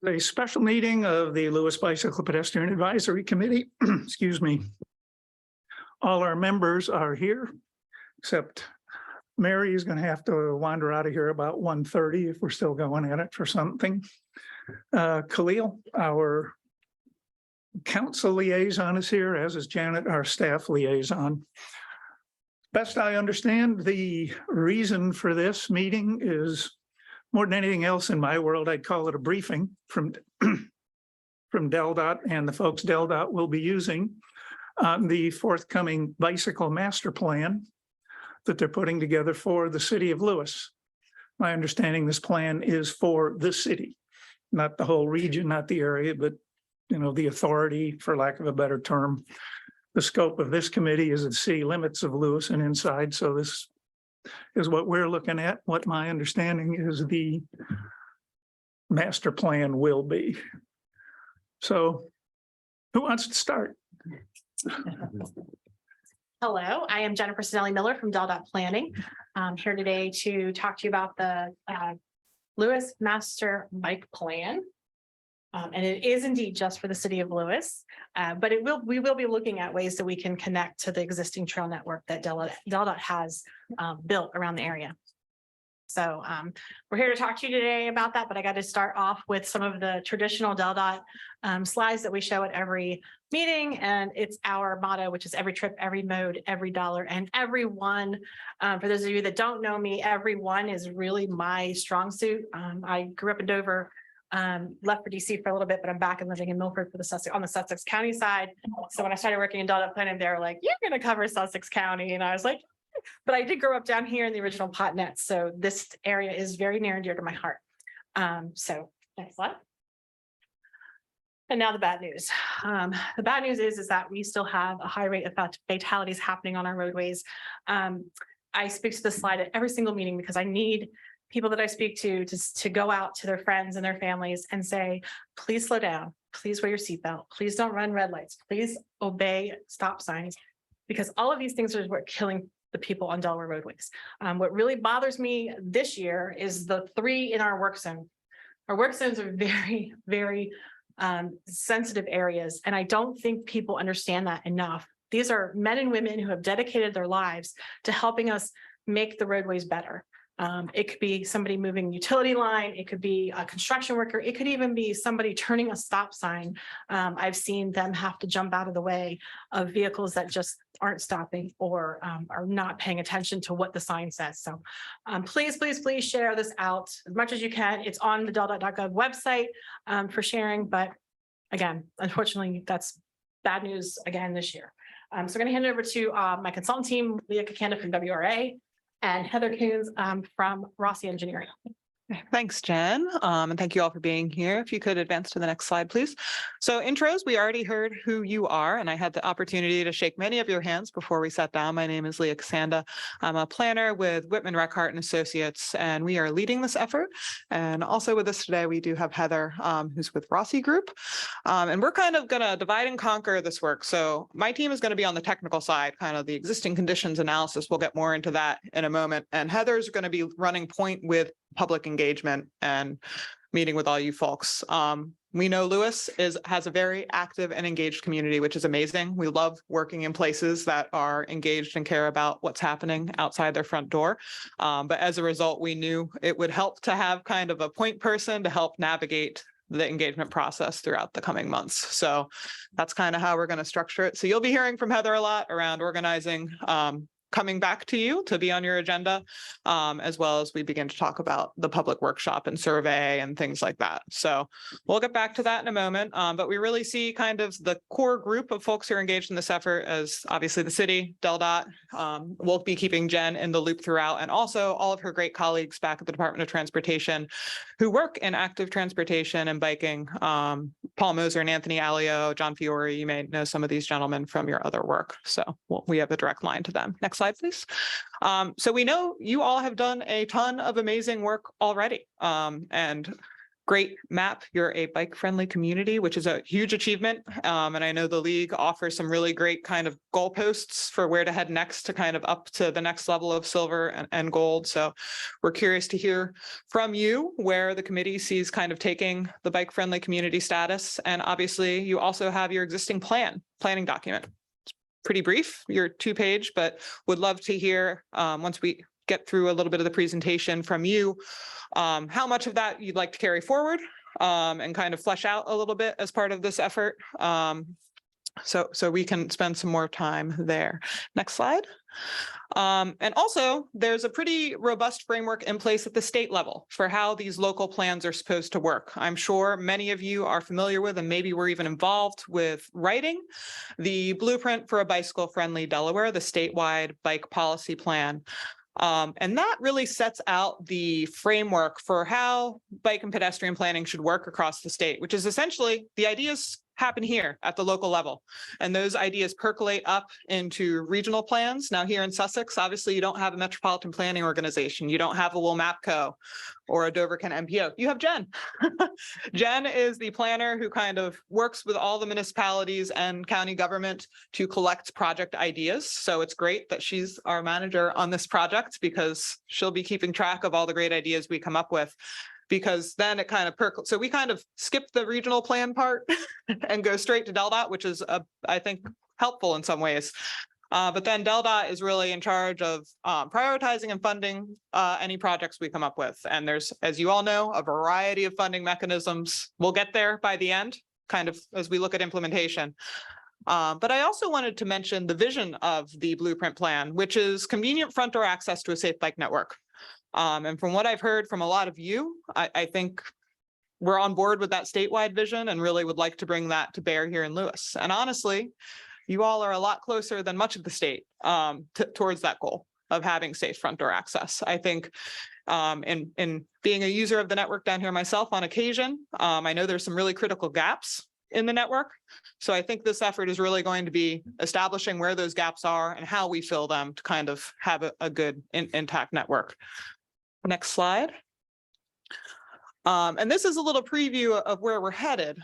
A special meeting of the Lewes Bicycle Pedestrian Advisory Committee. Excuse me. All our members are here, except Mary is going to have to wander out of here about 1:30 if we're still going at it for something. Khalil, our council liaison, is here, as is Janet, our staff liaison. Best I understand, the reason for this meeting is, more than anything else in my world, I'd call it a briefing from DelDOT and the folks DelDOT will be using on the forthcoming bicycle master plan that they're putting together for the city of Lewes. My understanding, this plan is for the city, not the whole region, not the area, but the authority, for lack of a better term. The scope of this committee is the city limits of Lewes and inside, so this is what we're looking at. What my understanding is the master plan will be. So who wants to start? Hello, I am Jennifer Sinelli Miller from DelDOT Planning. I'm here today to talk to you about the Lewes Master Bike Plan. And it is indeed just for the city of Lewes, but we will be looking at ways that we can connect to the existing trail network that DelDOT has built around the area. So we're here to talk to you today about that, but I got to start off with some of the traditional DelDOT slides that we show at every meeting, and it's our motto, which is every trip, every mode, every dollar, and everyone. For those of you that don't know me, everyone is really my strong suit. I grew up in Dover. Left for DC for a little bit, but I'm back and living in Milford for on the Sussex County side. So when I started working in DelDOT Planning, they were like, "You're going to cover Sussex County," and I was like, but I did grow up down here in the original Potnet, so this area is very near and dear to my heart. So next slide. And now the bad news. The bad news is that we still have a high rate of fatalities happening on our roadways. I speak to this slide at every single meeting because I need people that I speak to go out to their friends and their families and say, please slow down, please wear your seatbelt, please don't run red lights, please obey stop signs, because all of these things are what killing the people on Delaware roadways. What really bothers me this year is the 3 in our work zone. Our work zones are very, very sensitive areas, and I don't think people understand that enough. These are men and women who have dedicated their lives to helping us make the roadways better. It could be somebody moving utility line. It could be a construction worker. It could even be somebody turning a stop sign. I've seen them have to jump out of the way of vehicles that just aren't stopping or are not paying attention to what the sign says. So please, please, please share this out as much as you can. It's on the DelDOT.gov website for sharing. But again, unfortunately, that's bad news again this year. So I'm going to hand it over to my consultant team, Leah Kakanda from WRA, and Heather Coons from Rossi Engineering. Thanks, Jen. And thank you all for being here. If you could advance to the next slide, please. So intros, we already heard who you are, and I had the opportunity to shake many of your hands before we sat down. My name is Leah Casanda. I'm a planner with Whitman Reckhart and Associates, and we are leading this effort. And also with us today, we do have Heather, who's with Rossi Group. And we're kind of going to divide and conquer this work. So my team is going to be on the technical side, kind of the existing conditions analysis. We'll get more into that in a moment. And Heather's going to be running point with public engagement and meeting with all you folks. We know Lewes has a very active and engaged community, which is amazing. We love working in places that are engaged and care about what's happening outside their front door. But as a result, we knew it would help to have kind of a point person to help navigate the engagement process throughout the coming months. So that's kind of how we're going to structure it. So you'll be hearing from Heather a lot around organizing coming back to you to be on your agenda, as well as we begin to talk about the public workshop and survey and things like that. So we'll get back to that in a moment, but we really see kind of the core group of folks who are engaged in this effort as obviously the city, DelDOT. We'll be keeping Jen in the loop throughout, and also all of her great colleagues back at the Department of Transportation who work in active transportation and biking. Paul Moser and Anthony Alio, John Fiore, you may know some of these gentlemen from your other work. So we have a direct line to them. Next slide, please. So we know you all have done a ton of amazing work already, and great map. You're a bike-friendly community, which is a huge achievement. And I know the league offers some really great kind of goalposts for where to head next to kind of up to the next level of silver and gold. So we're curious to hear from you where the committee sees kind of taking the bike-friendly community status. And obviously, you also have your existing planning document. It's pretty brief, your 2-page, but would love to hear once we get through a little bit of the presentation from you, how much of that you'd like to carry forward and kind of flesh out a little bit as part of this effort. So we can spend some more time there. Next slide. And also, there's a pretty robust framework in place at the state level for how these local plans are supposed to work. I'm sure many of you are familiar with, and maybe were even involved with writing the blueprint for a bicycle-friendly Delaware, the statewide bike policy plan. And that really sets out the framework for how bike and pedestrian planning should work across the state, which is essentially the ideas happen here at the local level. And those ideas percolate up into regional plans. Now here in Sussex, obviously you don't have a metropolitan planning organization. You don't have a Wilmapco or a Dover-Kent MPO. You have Jen. Jen is the planner who kind of works with all the municipalities and county government to collect project ideas. So it's great that she's our manager on this project because she'll be keeping track of all the great ideas we come up with. Because then it kind of so we kind of skip the regional plan part and go straight to DelDOT, which is, I think, helpful in some ways. But then DelDOT is really in charge of prioritizing and funding any projects we come up with. And there's, as you all know, a variety of funding mechanisms. We'll get there by the end, kind of as we look at implementation. But I also wanted to mention the vision of the blueprint plan, which is convenient front door access to a safe bike network. And from what I've heard from a lot of you, I think we're on board with that statewide vision and really would like to bring that to bear here in Lewes. And honestly, you all are a lot closer than much of the state towards that goal of having safe front door access. I think in being a user of the network down here myself on occasion, I know there's some really critical gaps in the network. So I think this effort is really going to be establishing where those gaps are and how we fill them to kind of have a good intact network. Next slide. And this is a little preview of where we're headed.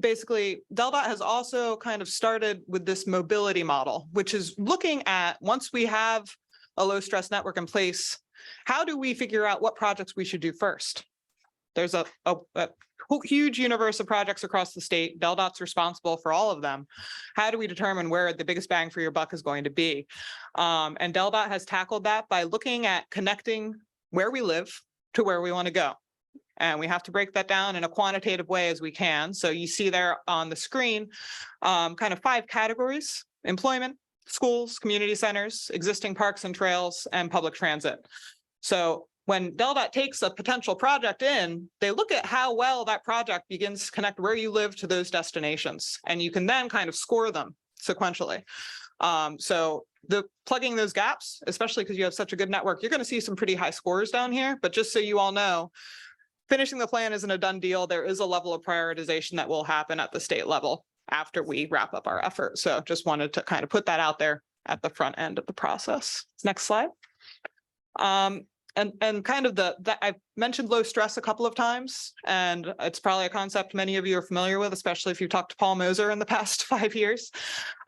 Basically, DelDOT has also kind of started with this mobility model, which is looking at, once we have a low stress network in place, how do we figure out what projects we should do first? There's a huge universe of projects across the state. DelDOT's responsible for all of them. How do we determine where the biggest bang for your buck is going to be? And DelDOT has tackled that by looking at connecting where we live to where we want to go. And we have to break that down in a quantitative way as we can. So you see there on the screen, kind of 5 categories: employment, schools, community centers, existing parks and trails, and public transit. So when DelDOT takes a potential project in, they look at how well that project begins to connect where you live to those destinations, and you can then kind of score them sequentially. So plugging those gaps, especially because you have such a good network, you're going to see some pretty high scores down here. But just so you all know, finishing the plan isn't a done deal. There is a level of prioritization that will happen at the state level after we wrap up our effort. So just wanted to kind of put that out there at the front end of the process. Next slide. And kind of I've mentioned low stress a couple of times, and it's probably a concept many of you are familiar with, especially if you've talked to Paul Moser in the past 5 years.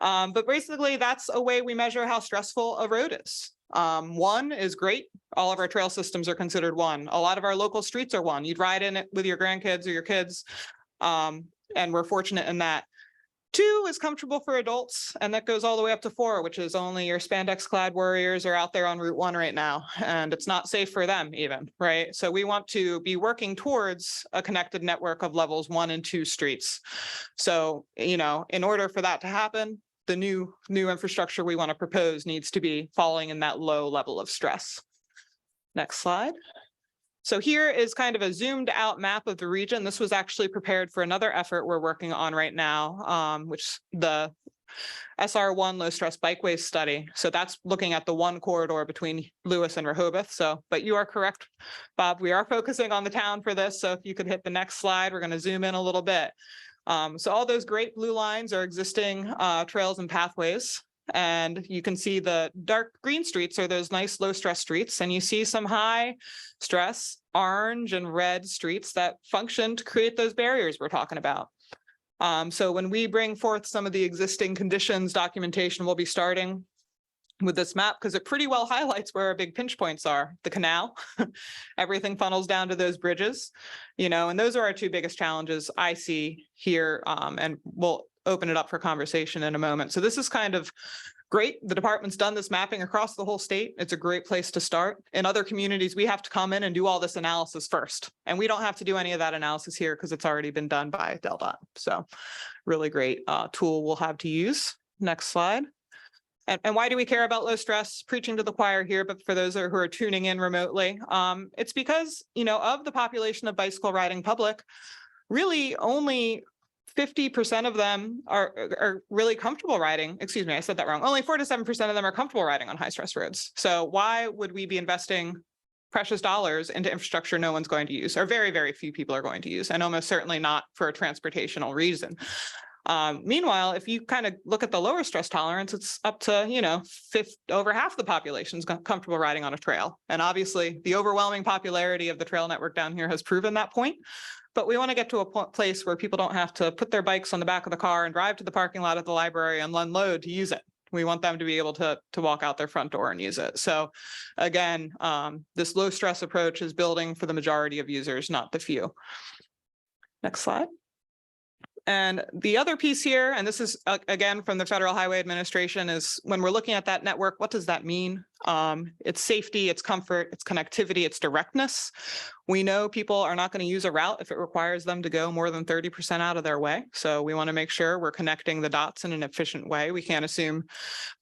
But basically, that's a way we measure how stressful a road is. 1 is great. All of our trail systems are considered 1. A lot of our local streets are 1. You'd ride in it with your grandkids or your kids, and we're fortunate in that. 2 is comfortable for adults, and that goes all the way up to 4, which is only your spandex-clad warriors are out there on Route 1 right now, and it's not safe for them even, right? So we want to be working towards a connected network of levels 1 and 2 streets. So, in order for that to happen, the new infrastructure we want to propose needs to be falling in that low level of stress. Next slide. So here is kind of a zoomed out map of the region. This was actually prepared for another effort we're working on right now, which the SR1 low stress bikeway study. So that's looking at the 1 corridor between Lewes and Rehoboth. But you are correct, Bob, we are focusing on the town for this. So if you could hit the next slide, we're going to zoom in a little bit. So all those great blue lines are existing trails and pathways. and you can see the dark green streets are those nice low stress streets, and you see some high stress orange and red streets that function to create those barriers we're talking about. So when we bring forth some of the existing conditions documentation, we'll be starting with this map because it pretty well highlights where our big pinch points are. The canal, everything funnels down to those bridges, and those are our two biggest challenges I see here. And we'll open it up for conversation in a moment. So this is kind of great. The department's done this mapping across the whole state. It's a great place to start. In other communities, we have to come in and do all this analysis first. And we don't have to do any of that analysis here because it's already been done by DelDOT. So really great tool we'll have to use. Next slide. And why do we care about low stress? Preaching to the choir here, but for those who are tuning in remotely, it's because, of the population of bicycle riding public, really only 50% of them are really comfortable riding. Excuse me, I said that wrong. Only 4 to 7% of them are comfortable riding on high stress roads. So why would we be investing precious dollars into infrastructure no one's going to use, or very, very few people are going to use, and almost certainly not for a transportational reason? Meanwhile, if you kind of look at the lower stress tolerance, it's up to, over half the population is comfortable riding on a trail. And obviously the overwhelming popularity of the trail network down here has proven that point. But we want to get to a place where people don't have to put their bikes on the back of the car and drive to the parking lot at the library and unload to use it. We want them to be able to walk out their front door and use it. So again, this low stress approach is building for the majority of users, not the few. Next slide. And the other piece here, and this is again from the Federal Highway Administration, is when we're looking at that network, what does that mean? It's safety, it's comfort, it's connectivity, it's directness. We know people are not going to use a route if it requires them to go more than 30% out of their way. So we want to make sure we're connecting the dots in an efficient way. We can't assume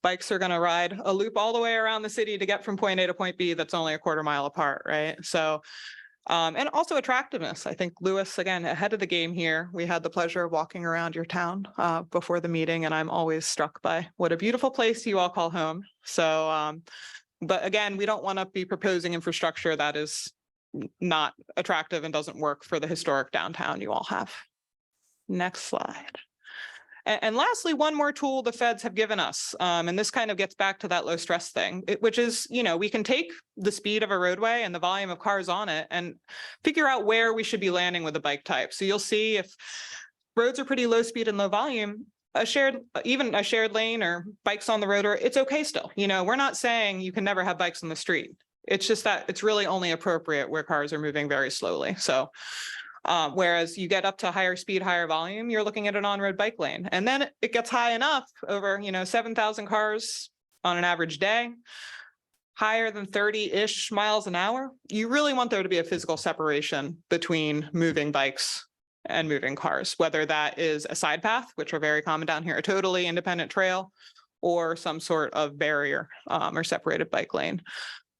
bikes are going to ride a loop all the way around the city to get from point A to point B that's only a quarter mile apart, right? So and also attractiveness. I think Lewes, again, ahead of the game here. We had the pleasure of walking around your town before the meeting, and I'm always struck by what a beautiful place you all call home. So, but again, we don't want to be proposing infrastructure that is not attractive and doesn't work for the historic downtown you all have. Next slide. And lastly, one more tool the feds have given us, and this kind of gets back to that low stress thing, which is, we can take the speed of a roadway and the volume of cars on it and figure out where we should be landing with the bike type. So you'll see if roads are pretty low speed and low volume, even a shared lane or bikes on the road, or it's okay still. We're not saying you can never have bikes on the street. It's just that it's really only appropriate where cars are moving very slowly. So whereas you get up to higher speed, higher volume, you're looking at an on-road bike lane. And then it gets high enough over, 7,000 cars on an average day, higher than 30-ish miles an hour. You really want there to be a physical separation between moving bikes and moving cars, whether that is a side path, which are very common down here, a totally independent trail, or some sort of barrier or separated bike lane.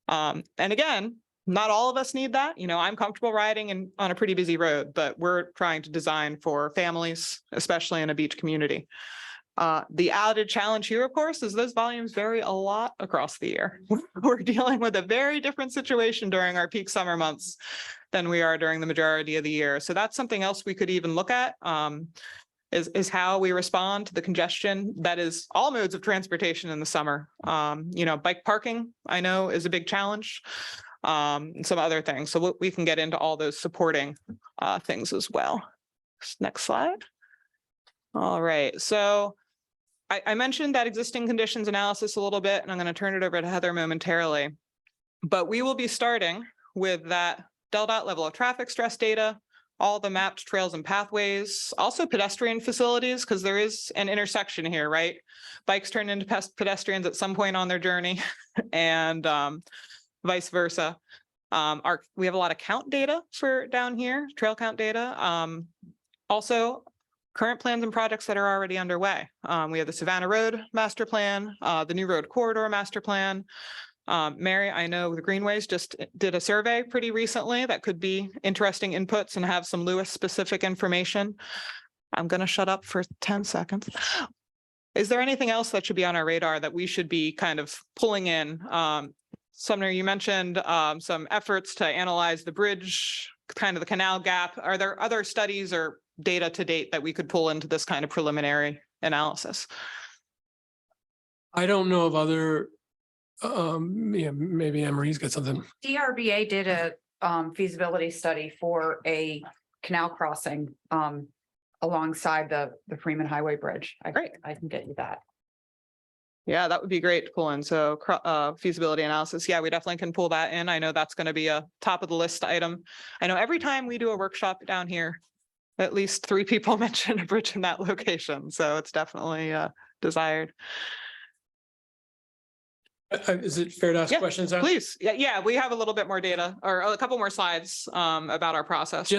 And again, not all of us need that. I'm comfortable riding on a pretty busy road, but we're trying to design for families, especially in a beach community. The added challenge here, of course, is those volumes vary a lot across the year. We're dealing with a very different situation during our peak summer months than we are during the majority of the year. So that's something else we could even look at, is how we respond to the congestion that is all modes of transportation in the summer. Bike parking, I know, is a big challenge. Some other things. So we can get into all those supporting things as well. Next slide. All right. So I mentioned that existing conditions analysis a little bit, and I'm going to turn it over to Heather momentarily. But we will be starting with that DelDOT level of traffic stress data, all the mapped trails and pathways, also pedestrian facilities, because there is an intersection here, right? Bikes turn into pedestrians at some point on their journey, and vice versa. We have a lot of count data for down here, trail count data. Also, current plans and projects that are already underway. We have the Savannah Road Master Plan, the New Road Corridor Master Plan. Mary, I know the Greenways just did a survey pretty recently that could be interesting inputs and have some Lewes specific information. I'm going to shut up for 10 seconds. Is there anything else that should be on our radar that we should be kind of pulling in? Sumner, you mentioned some efforts to analyze the bridge, kind of the canal gap. Are there other studies or data to date that we could pull into this kind of preliminary analysis? I don't know of other, yeah, maybe Emery's got something. DRVA did a feasibility study for a canal crossing alongside the Freeman Highway Bridge. Great. I can get you that. Yeah, that would be great to pull in. So feasibility analysis. Yeah, we definitely can pull that in. I know that's going to be a top of the list item. I know every time we do a workshop down here, at least 3 people mention a bridge in that location. So it's definitely desired. Is it fair to ask Yeah, questions? Al? Please. Yeah, we have a little bit more data or a couple more slides about our process.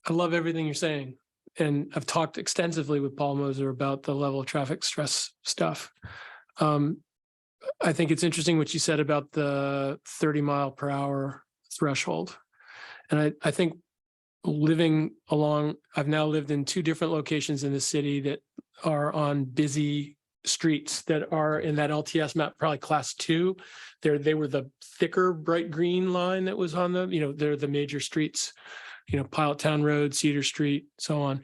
I love everything you're saying. And I've talked extensively with Paul Moser about the level of traffic stress stuff. I think it's interesting what you said about the 30-mile-per-hour threshold. And I think I've now lived in 2 different locations in the city that are on busy streets that are in that LTS map, probably class 2. They were the thicker bright green line that was on they're the major streets, Pilot Town Road, Cedar Street, so on.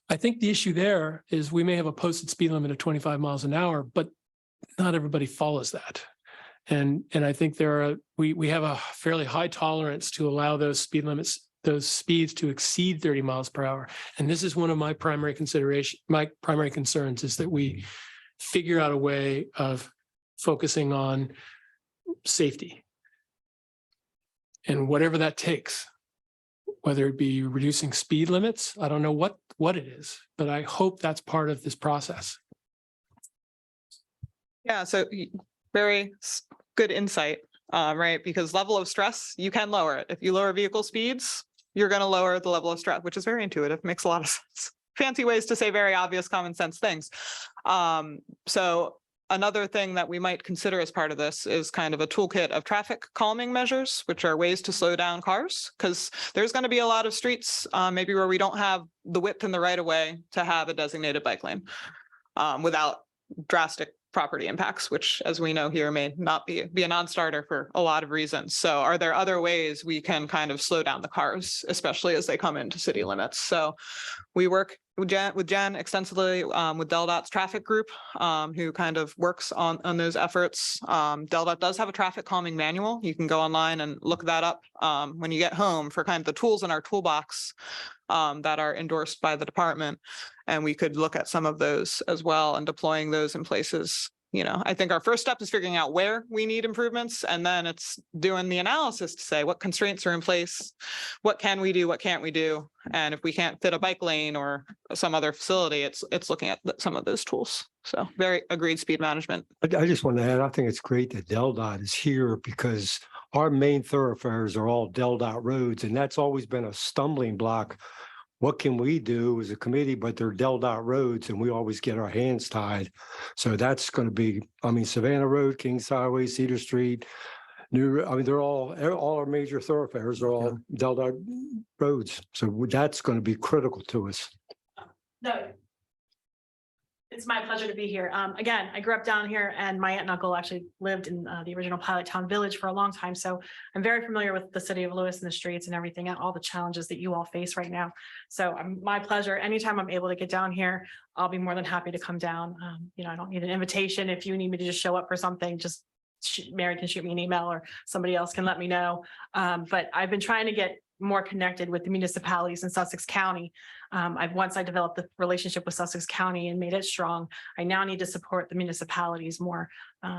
I think the issue there is we may have a posted speed limit of 25 miles an hour, but not everybody follows that. And I think we have a fairly high tolerance to allow those speeds to exceed 30 miles per hour. And this is one of my primary concerns is that we figure out a way of focusing on safety. And whatever that takes, whether it be reducing speed limits, I don't know what it is, but I hope that's part of this process. Yeah, so very good insight, right? Because level of stress, you can lower it. If you lower vehicle speeds, you're going to lower the level of stress, which is very intuitive, makes a lot of sense. Fancy ways to say very obvious common sense things. So another thing that we might consider as part of this is kind of a toolkit of traffic calming measures, which are ways to slow down cars, because there's going to be a lot of streets maybe where we don't have the width and the right of way to have a designated bike lane without drastic property impacts, which, as we know here, may not be a non-starter for a lot of reasons. So are there other ways we can kind of slow down the cars, especially as they come into city limits? So we work with Jen extensively with DelDOT's traffic group, who kind of works on those efforts. DelDOT does have a traffic calming manual. You can go online and look that up when you get home for kind of the tools in our toolbox that are endorsed by the department. And we could look at some of those as well and deploying those in places. I think our first step is figuring out where we need improvements, and then it's doing the analysis to say what constraints are in place, what can we do, what can't we do, and if we can't fit a bike lane or some other facility, it's looking at some of those tools. So very agreed, speed management. I just want to add, I think it's great that DelDOT is here because our main thoroughfares are all DelDOT roads, and that's always been a stumbling block. What can we do as a committee, but they're DelDOT roads and we always get our hands tied. So that's going to be, Savannah Road, Kings Highway, Cedar Street, they're all our major thoroughfares are all DelDOT roads. So that's going to be critical to us. No. It's my pleasure to be here. Again, I grew up down here and my aunt and uncle actually lived in the original Pilot Town Village for a long time. So I'm very familiar with the city of Lewes and the streets and everything and all the challenges that you all face right now. So my pleasure. Anytime I'm able to get down here, I'll be more than happy to come down. I don't need an invitation. If you need me to just show up for something, just Mary can shoot me an email or somebody else can let me know. But I've been trying to get more connected with the municipalities in Sussex County. Once I developed the relationship with Sussex County and made it strong, I now need to support the municipalities more.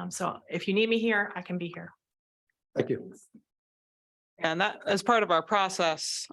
So if you need me here, I can be here. Thank you. And that, as part of our process,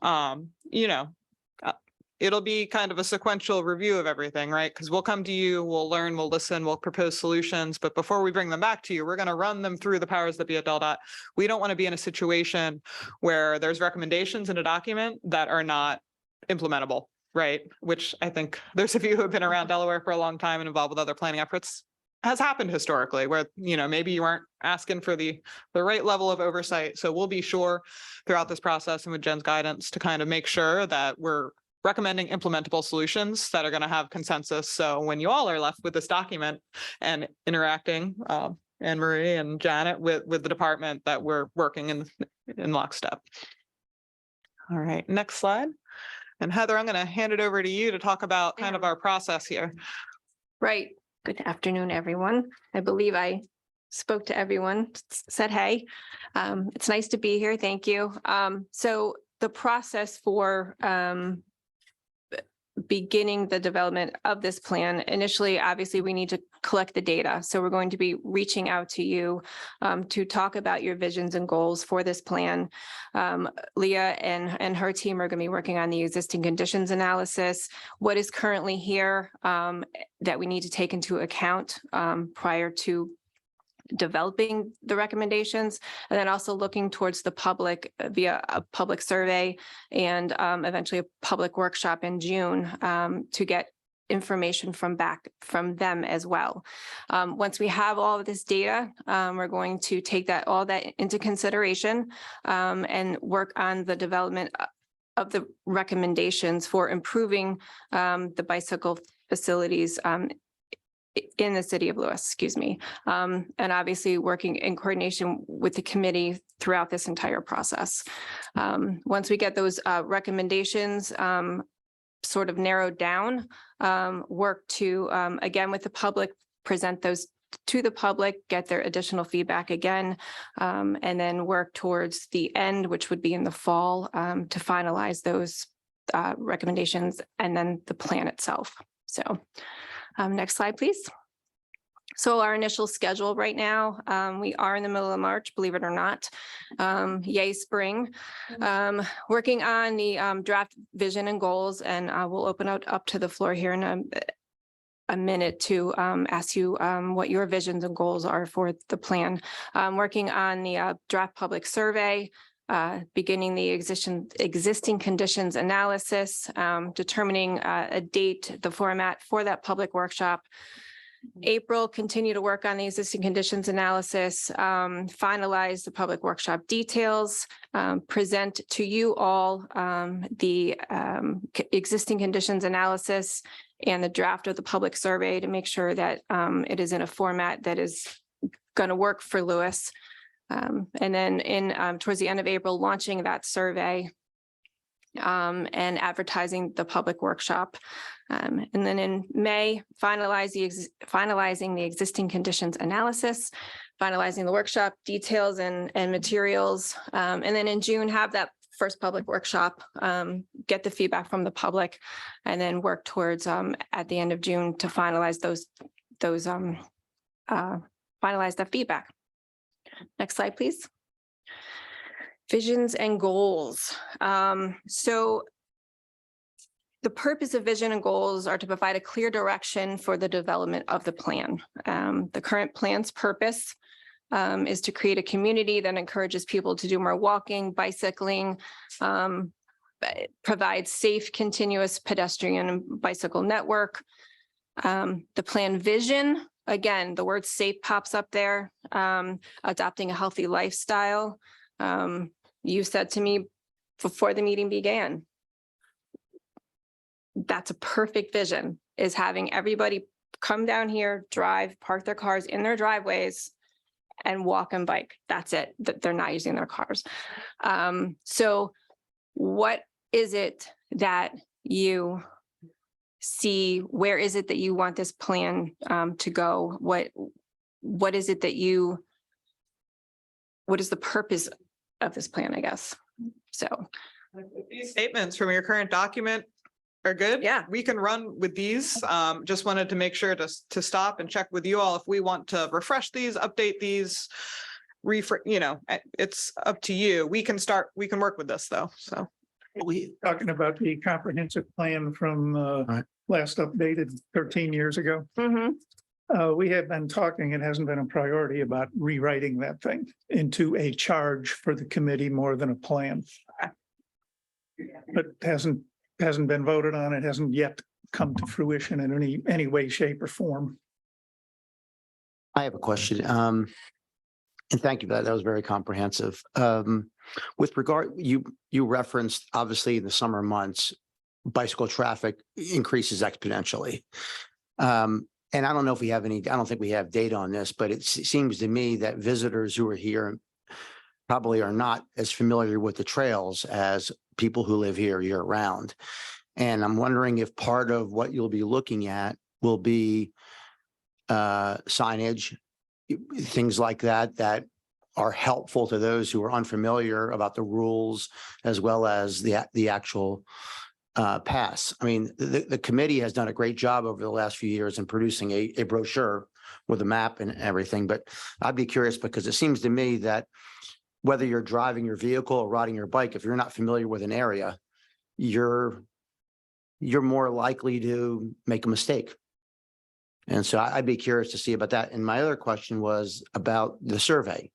it'll be kind of a sequential review of everything, right? Because we'll come to you, we'll learn, we'll listen, we'll propose solutions. But before we bring them back to you, we're going to run them through the powers that be at DelDOT. We don't want to be in a situation where there's recommendations in a document that are not implementable, right? Which I think those of you who have been around Delaware for a long time and involved with other planning efforts has happened historically, where maybe you aren't asking for the right level of oversight. So we'll be sure throughout this process and with Jen's guidance to kind of make sure that we're recommending implementable solutions that are going to have consensus. So when you all are left with this document and interacting, Anne Marie and Janet with the department, that we're working in lockstep. All right, next slide. And Heather, I'm going to hand it over to you to talk about kind of our process here. Right. Good afternoon, everyone. I believe I spoke to everyone, said hey. It's nice to be here. Thank you. So the process for beginning the development of this plan, initially, obviously, we need to collect the data. So we're going to be reaching out to you to talk about your visions and goals for this plan. Leah and her team are going to be working on the existing conditions analysis, what is currently here that we need to take into account prior to developing the recommendations, and then also looking towards the public via a public survey and eventually a public workshop in June to get information from them as well. Once we have all of this data, we're going to take all that into consideration and work on the development of the recommendations for improving the bicycle facilities in the city of Lewes, excuse me. And obviously working in coordination with the committee throughout this entire process. Once we get those recommendations sort of narrowed down, work to, again, with the public, present those to the public, get their additional feedback again, and then work towards the end, which would be in the fall, to finalize those recommendations and then the plan itself. So next slide, please. So our initial schedule right now, we are in the middle of March, believe it or not. Yay, spring. Working on the draft vision and goals, and we'll open up to the floor here in a minute to ask you what your visions and goals are for the plan. Working on the draft public survey, beginning the existing conditions analysis, determining a date, the format for that public workshop. April, continue to work on the existing conditions analysis, finalize the public workshop details, present to you all the existing conditions analysis and the draft of the public survey to make sure that it is in a format that is going to work for Lewes. And then towards the end of April, launching that survey and advertising the public workshop. And then in May, finalizing the existing conditions analysis, finalizing the workshop details and materials. And then in June, have that first public workshop, get the feedback from the public, and then work towards at the end of June to finalize finalize that feedback. Next slide, please. Visions and goals. So the purpose of vision and goals are to provide a clear direction for the development of the plan. The current plan's purpose is to create a community that encourages people to do more walking, bicycling, provide safe, continuous pedestrian and bicycle network. The plan vision, again, the word safe pops up there, adopting a healthy lifestyle. You said to me before the meeting began, that's a perfect vision, is having everybody come down here, drive, park their cars in their driveways and walk and bike. That's it. They're not using their cars. So what is it that you see? Where is it that you want this plan to go? What is it that what is the purpose of this plan, I guess? So These statements from your current document are good. Yeah. We can run with these. Just wanted to make sure to stop and check with you all if we want to refresh these, update these, it's up to you. We can work with this though. So Talking about the comprehensive plan from last updated 13 years ago. We have been talking, it hasn't been a priority, about rewriting that thing into a charge for the committee more than a plan. But hasn't been voted on. It hasn't yet come to fruition in any way, shape, or form. I have a question. And thank you for that. That was very comprehensive. With regard, you referenced, obviously, in the summer months, bicycle traffic increases exponentially. And I don't know if we have I don't think we have data on this, but it seems to me that visitors who are here probably are not as familiar with the trails as people who live here year round. And I'm wondering if part of what you'll be looking at will be signage, things like that, that are helpful to those who are unfamiliar about the rules as well as the actual pass. I mean, the committee has done a great job over the last few years in producing a brochure with a map and everything, but I'd be curious because it seems to me that whether you're driving your vehicle or riding your bike, if you're not familiar with an area, you're more likely to make a mistake. And so I'd be curious to see about that. And my other question was about the survey.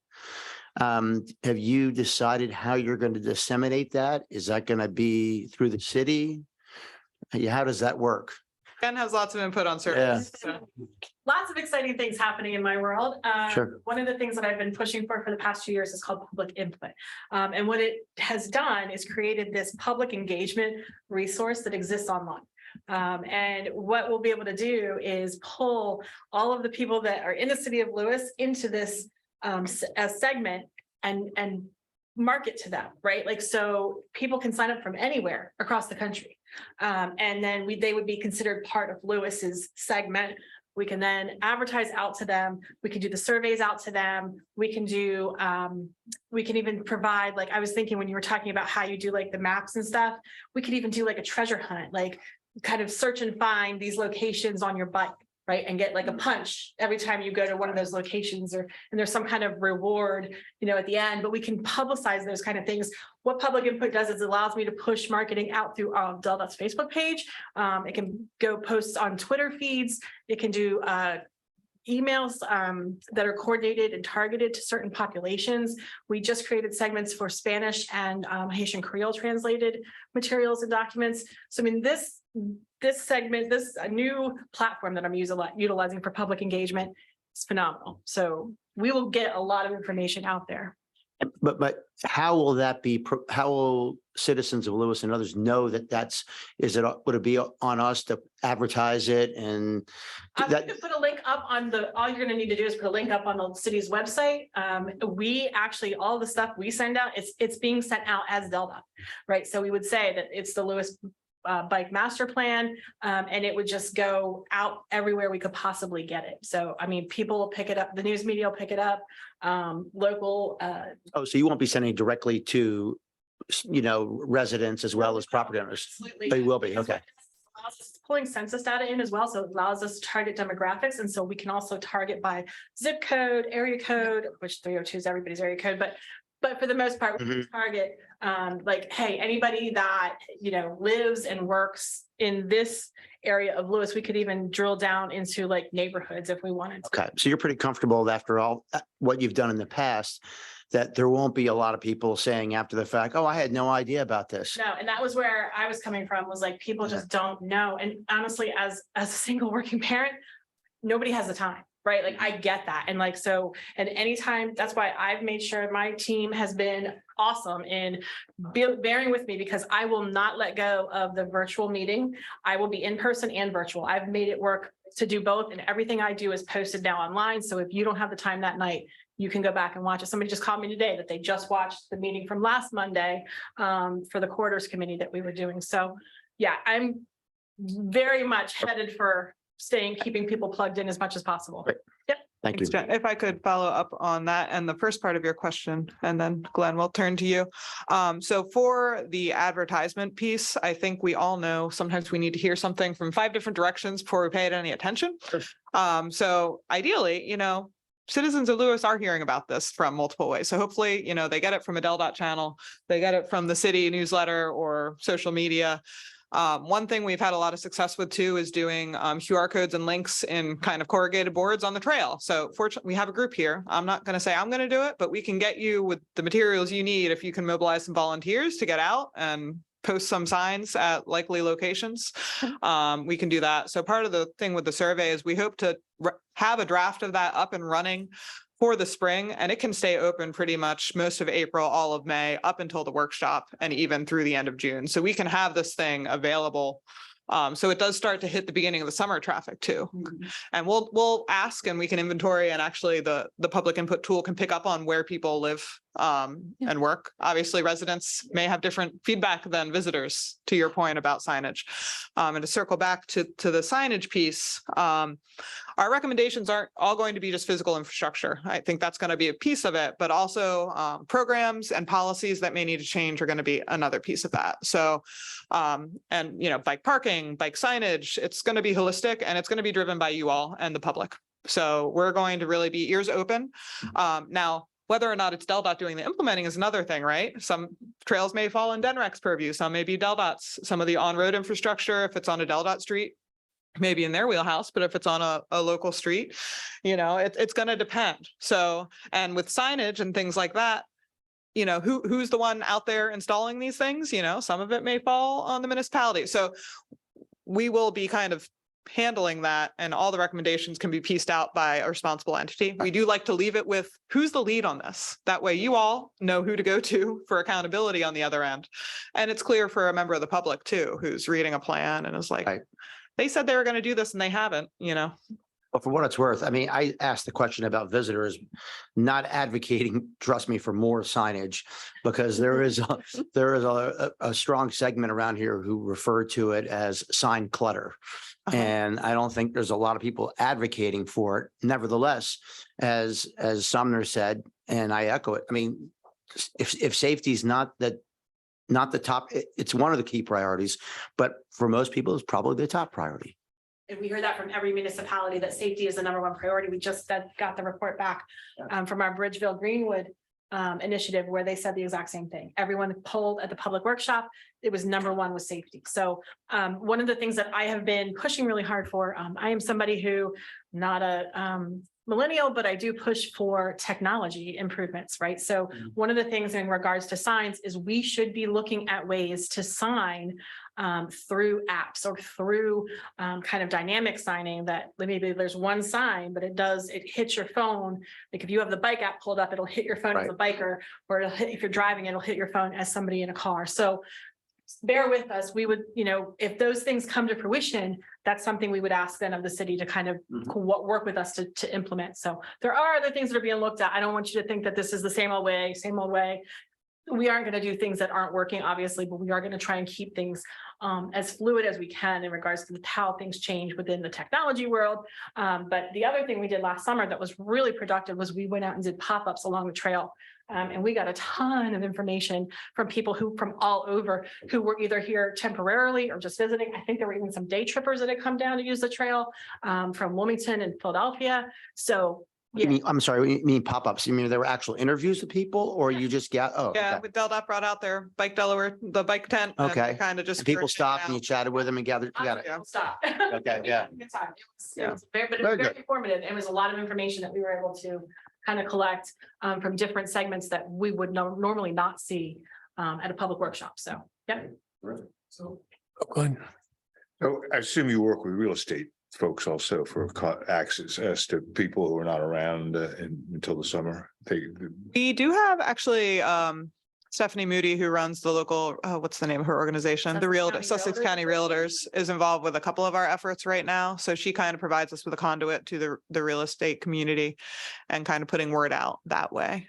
Have you decided how you're going to disseminate that? Is that going to be through the city? How does that work? Ken has lots of input on surveys. So. Lots of exciting things happening in my world. Sure. One of the things that I've been pushing for the past 2 years is called public input. And what it has done is created this public engagement resource that exists online. And what we'll be able to do is pull all of the people that are in the city of Lewes into this a segment and market to them, right? Like, so people can sign up from anywhere across the country. And then they would be considered part of Lewis's segment. We can then advertise out to them. We can do the surveys out to them. We can do, we can even provide, like, I was thinking when you were talking about how you do like the maps and stuff, we could even do like a treasure hunt, like kind of search and find these locations on your bike, right? And get like a punch every time you go to one of those locations, and there's some kind of reward, at the end, but we can publicize those kind of things. What public input does is it allows me to push marketing out through Delta's Facebook page. It can go posts on Twitter feeds. It can do emails that are coordinated and targeted to certain populations. We just created segments for Spanish and Haitian Creole translated materials and documents. So I mean, this segment, this new platform that I'm utilizing for public engagement is phenomenal. So we will get a lot of information out there. But how will that be? How will citizens of Lewes and others know that would it be on us to advertise it? And I'm going to put a link up on all you're going to need to do is put a link up on the city's website. We actually, all the stuff we send out, it's being sent out as Delta, right? So we would say that it's the Lewes bike master plan, and it would just go out everywhere we could possibly get it. So, I mean, people will pick it up, the news media will pick it up, local. Oh, so you won't be sending directly to, residents as well as property owners? Absolutely. They will be, okay. Pulling census data in as well, so it allows us to target demographics, and so we can also target by zip code, area code, which 302 is everybody's area code, but for the most part, we can target like, hey, anybody that lives and works in this area of Lewes. We could even drill down into like neighborhoods if we wanted to. Okay, so you're pretty comfortable after all what you've done in the past, that there won't be a lot of people saying after the fact, oh, I had no idea about this. No, and that was where I was coming from, was like, people just don't know. And honestly, as a single working parent, nobody has the time, right? Like, I get that. And like, so, and anytime, that's why I've made sure my team has been awesome in bearing with me, because I will not let go of the virtual meeting. I will be in person and virtual. I've made it work to do both, and everything I do is posted now online. So if you don't have the time that night, you can go back and watch it. Somebody just called me today that they just watched the meeting from last Monday for the quarters committee that we were doing. So yeah, I'm very much headed for keeping people plugged in as much as possible. Great. Yep. Thank you. Thanks, Jen. If I could follow up on that and the first part of your question, and then Glenn, we'll turn to you. So for the advertisement piece, I think we all know sometimes we need to hear something from 5 different directions before we pay it any attention. So ideally, citizens of Lewes are hearing about this from multiple ways. So hopefully, they get it from a Del.dot channel, they get it from the city newsletter or social media. One thing we've had a lot of success with too is doing QR codes and links in kind of corrugated boards on the trail. So fortunately, we have a group here. I'm not going to say I'm going to do it, but we can get you with the materials you need if you can mobilize some volunteers to get out and post some signs at likely locations. We can do that. So part of the thing with the survey is we hope to have a draft of that up and running for the spring, and it can stay open pretty much most of April, all of May, up until the workshop, and even through the end of June. So we can have this thing available. So it does start to hit the beginning of the summer traffic too. And we'll ask, and we can inventory, and actually the public input tool can pick up on where people live and work. Obviously, residents may have different feedback than visitors, to your point about signage. And to circle back to the signage piece, our recommendations aren't all going to be just physical infrastructure. I think that's going to be a piece of it, but also programs and policies that may need to change are going to be another piece of that. So, and bike parking, bike signage, it's going to be holistic and it's going to be driven by you all and the public. So we're going to really be ears open. Now, whether or not it's DelDOT doing the implementing is another thing, right? Some trails may fall in DENREC's purview, some may be DelDOT's, some of the on-road infrastructure, if it's on a DelDOT street, maybe in their wheelhouse, but if it's on a local street, it's going to depend. So, and with signage and things like that, who's the one out there installing these things? Some of it may fall on the municipality. So we will be kind of handling that, and all the recommendations can be pieced out by a responsible entity. We do like to leave it with who's the lead on this. That way you all know who to go to for accountability on the other end. And it's clear for a member of the public too, who's reading a plan and is like, Right. They said they were going to do this and they haven't, But for what it's worth, I mean, I asked the question about visitors, not advocating, trust me, for more signage, because there is a strong segment around here who refer to it as sign clutter. And I don't think there's a lot of people advocating for it. Nevertheless, as Sumner said, and I echo it, I mean, if safety is not the top, it's one of the key priorities, but for most people, it's probably the top priority. And we heard that from every municipality, that safety is the number one priority. We just got the report back from our Bridgeville Greenwood initiative, where they said the exact same thing. Everyone polled at the public workshop, it was number one was safety. So one of the things that I have been pushing really hard for, I am somebody who, not a millennial, but I do push for technology improvements, right? So one of the things in regards to signs is we should be looking at ways to sign through apps or through kind of dynamic signing, that maybe there's one sign, but it hits your phone. Like if you have the bike app pulled up, it'll hit your phone as a biker, or it'll hit, if you're driving, it'll hit your phone as somebody in a car. So bear with us. We would, if those things come to fruition, that's something we would ask then of the city to kind of work with us to implement. So there are other things that are being looked at. I don't want you to think that this is the same old way, We aren't going to do things that aren't working, obviously, but we are going to try and keep things as fluid as we can in regards to how things change within the technology world. But the other thing we did last summer that was really productive was we went out and did pop-ups along the trail. And we got a ton of information from people from all over, who were either here temporarily or just visiting. I think there were even some day trippers that had come down to use the trail from Wilmington and Philadelphia. So yeah. I'm sorry, you mean pop-ups? You mean there were actual interviews with people, or you just got, Yeah, okay. with DelDOT brought out their Bike Delaware, the bike tent. Okay. Kind of just. And people stopped and you chatted with them and gathered, you got it. Stop. Okay, yeah. Good time. Yeah. It was very Very good. informative. It was a lot of information that we were able to kind of collect from different segments that we would normally not see at a public workshop. So, yeah. So, Go ahead. so I assume you work with real estate folks also for access to people who are not around until the summer. We do have actually Stephanie Moody, who runs the local, what's the name of her organization? Sussex County Realtors is involved with a couple of our efforts right now. So she kind of provides us with a conduit to the real estate community and kind of putting word out that way.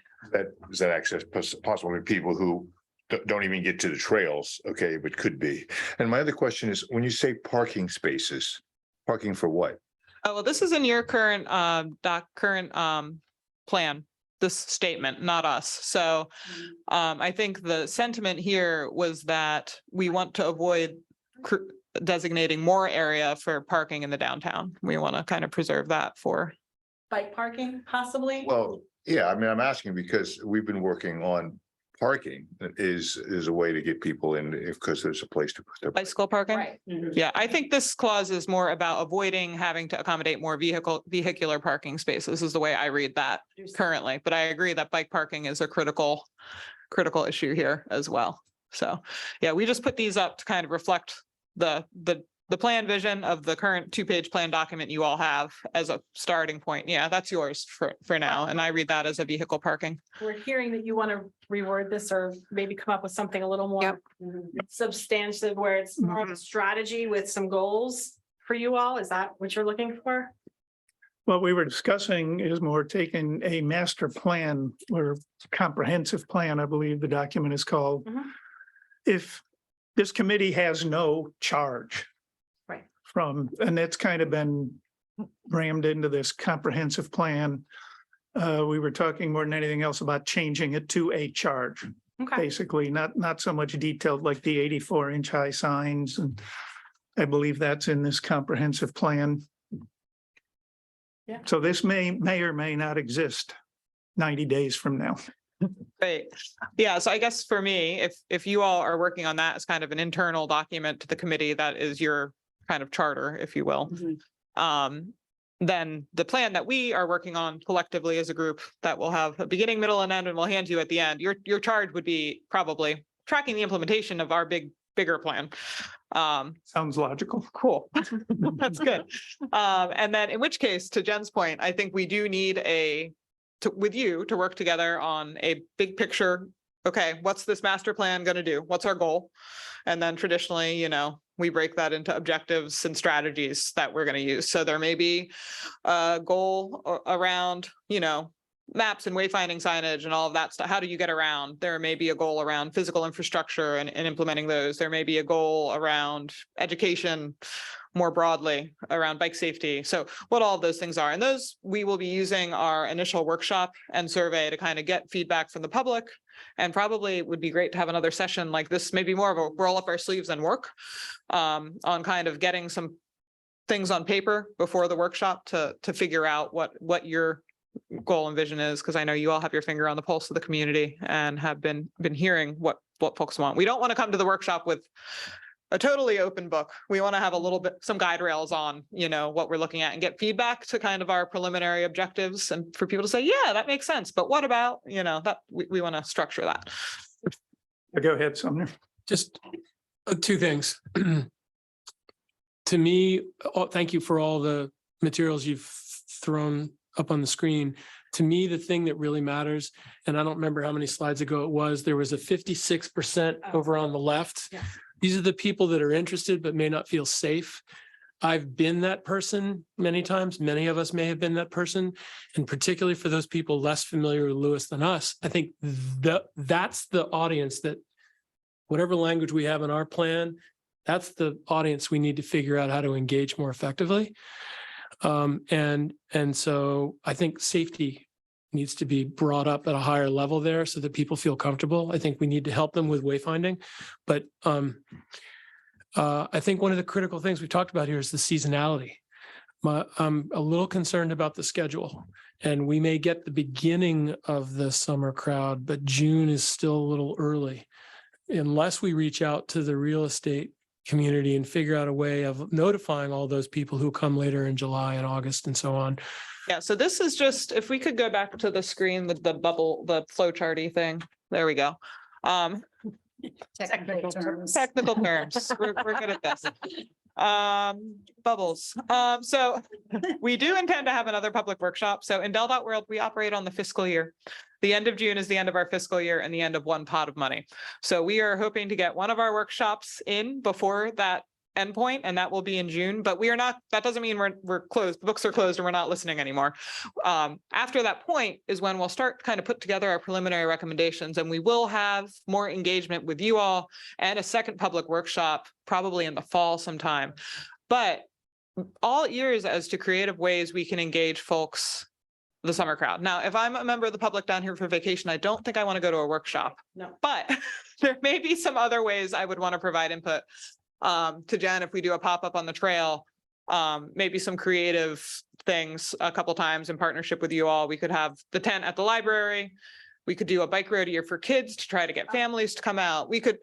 Is that access possible with people who don't even get to the trails? Okay, but could be. And my other question is, when you say parking spaces, parking for what? Oh, well, this is in your current plan, this statement, not us. So I think the sentiment here was that we want to avoid designating more area for parking in the downtown. We want to kind of preserve that for Bike parking, possibly. Well, yeah, I mean, I'm asking because we've been working on parking is a way to get people in because there's a place to put their bike. bicycle parking. Right. Yeah, I think this clause is more about avoiding having to accommodate more vehicular parking spaces is the way I read that currently. But I agree that bike parking is a critical issue here as well. So, yeah, we just put these up to kind of reflect the plan vision of the current 2-page plan document you all have as a starting point. Yeah, that's yours for now. And I read that as a vehicle parking. We're hearing that you want to reword this or maybe come up with something a little more substantive, where it's more of a strategy with some goals for you all. Is that what you're looking for? What we were discussing is more taking a master plan or comprehensive plan, I believe the document is called. Mhm. If this committee has no charge. Right. And that's kind of been rammed into this comprehensive plan. We were talking more than anything else about changing it to a charge, Okay, basically, not so much detailed like the 84-inch high signs. And I believe that's in this comprehensive plan. Yeah. So this may or may not exist 90 days from now. Right. Yeah. So I guess for me, if you all are working on that as kind of an internal document to the committee, that is your kind of charter, if you will. Then the plan that we are working on collectively as a group that will have a beginning, middle, and end, and we'll hand you at the end, your charge would be probably tracking the implementation of our bigger plan. Sounds logical. Cool. That's good. And then in which case, to Jen's point, I think we do need with you to work together on a big picture. Okay, what's this master plan going to do? What's our goal? And then traditionally, we break that into objectives and strategies that we're going to use. So there may be a goal around, maps and wayfinding signage and all of that stuff. How do you get around? There may be a goal around physical infrastructure and implementing those. There may be a goal around education more broadly, around bike safety. So what all of those things are. And those, we will be using our initial workshop and survey to kind of get feedback from the public. And probably it would be great to have another session like this, maybe more of a roll up our sleeves and work on kind of getting some things on paper before the workshop to figure out what your goal and vision is, because I know you all have your finger on the pulse of the community and have been hearing what folks want. We don't want to come to the workshop with a totally open book. We want to have a little bit, some guide rails on, what we're looking at and get feedback to kind of our preliminary objectives and for people to say, yeah, that makes sense. But what about, that we want to structure that. Go ahead, Sumner. Just two things. To me, thank you for all the materials you've thrown up on the screen. To me, the thing that really matters, and I don't remember how many slides ago it was, there was a 56% over on the left. Yeah. These are the people that are interested but may not feel safe. I've been that person many times. Many of us may have been that person. And particularly for those people less familiar with Lewes than us, I think that's the audience that whatever language we have in our plan, that's the audience we need to figure out how to engage more effectively. And so I think safety needs to be brought up at a higher level there so that people feel comfortable. I think we need to help them with wayfinding. But I think one of the critical things we talked about here is the seasonality. I'm a little concerned about the schedule, and we may get the beginning of the summer crowd, but June is still a little early. Unless we reach out to the real estate community and figure out a way of notifying all those people who come later in July and August and so on. Yeah, so this is just, if we could go back to the screen with the bubble, the flow charty thing. There we go. Technical terms. Technical terms. We're good at this. Bubbles. So we do intend to have another public workshop. So in World, we operate on the fiscal year. The end of June is the end of our fiscal year and the end of one pot of money. So we are hoping to get one of our workshops in before that endpoint, and that will be in June, but we are not, that doesn't mean we're closed. The books are closed and we're not listening anymore. After that point is when we'll start kind of put together our preliminary recommendations, and we will have more engagement with you all and a second public workshop probably in the fall sometime. But all ears as to creative ways we can engage folks, the summer crowd. Now, if I'm a member of the public down here for vacation, I don't think I want to go to a workshop. No. But there may be some other ways I would want to provide input. To Jen, if we do a pop-up on the trail, maybe some creative things a couple times in partnership with you all. We could have the tent at the library. We could do a bike rodeo for kids to try to get families to come out. We could,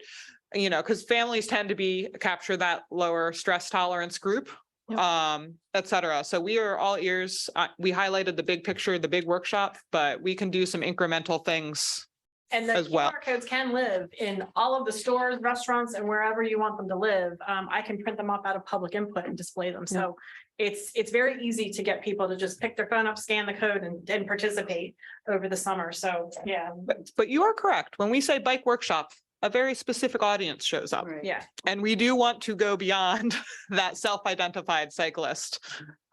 because families tend to capture that lower stress tolerance group, et cetera. So we are all ears. We highlighted the big picture, the big workshop, but we can do some incremental things. And the as well. QR codes can live in all of the stores, restaurants, and wherever you want them to live. I can print them up out of public input and display them. So it's very easy to get people to just pick their phone up, scan the code, and participate over the summer. So yeah. But you are correct. When we say bike workshop, a very specific audience shows up. Yeah. And we do want to go beyond that self-identified cyclist.